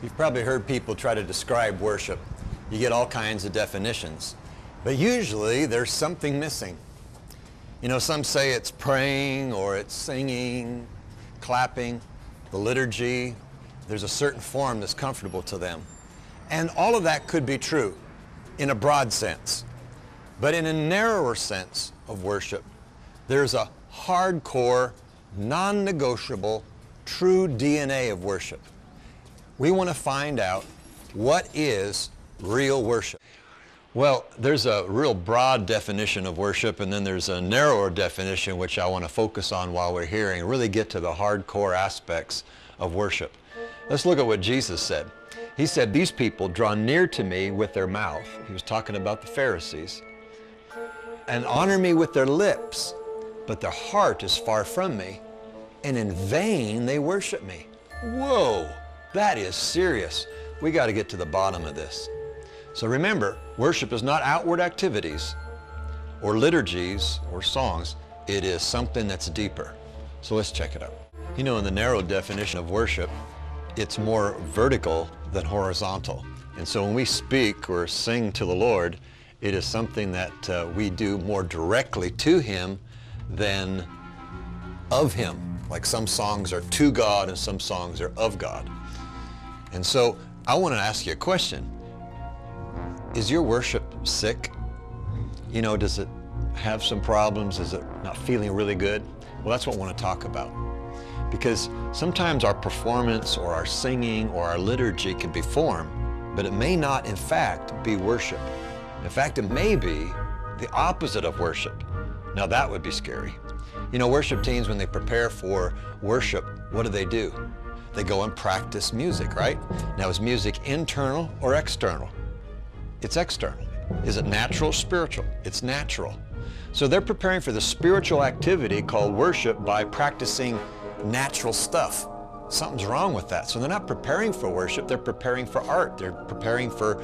You've probably heard people try to describe worship. You get all kinds of definitions, but usually there's something missing. You know, some say it's praying or it's singing, clapping, the liturgy. There's a certain form that's comfortable to them. And all of that could be true in a broad sense. But in a narrower sense of worship, there's a hardcore, non-negotiable, true DNA of worship. We want to find out what is real worship. Well, there's a real broad definition of worship, and then there's a narrower definition which I want to focus on while we're here and really get to the hardcore aspects of worship. Let's look at what Jesus said. He said, "These people draw near to me with their mouth." He was talking about the Pharisees. "And honor me with their lips, but their heart is far from me, and in vain they worship me." Whoa, that is serious. We got to get to the bottom of this. So remember, worship is not outward activities or liturgies or songs. It is something that's deeper. So let's check it out. You know, in the narrow definition of worship, it's more vertical than horizontal. And so when we speak or sing to the Lord, it is something that we do more directly to Him than of Him. Like some songs are to God and some songs are of God. And so I want to ask you a question. Is your worship sick? You know, does it have some problems? Is it not feeling really good? Well, that's what I want to talk about. Because sometimes our performance or our singing or our liturgy can be form, but it may not in fact be worship. In fact, it may be the opposite of worship. Now that would be scary. You know, worship teams, when they prepare for worship, what do? They go and practice music, right? Now, is music internal or external? It's external. Is it natural or spiritual? It's natural. So they're preparing for the spiritual activity called worship by practicing natural stuff. Something's wrong with that. So they're not preparing for worship, they're preparing for art. They're preparing for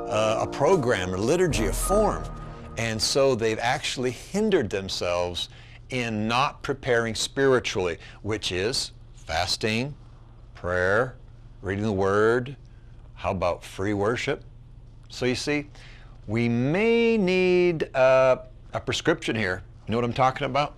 a program, a liturgy, a form. And so they've actually hindered themselves in not preparing spiritually, which is fasting, prayer, reading the Word. How about free worship? So you see, we may need a prescription here. You know what I'm talking about?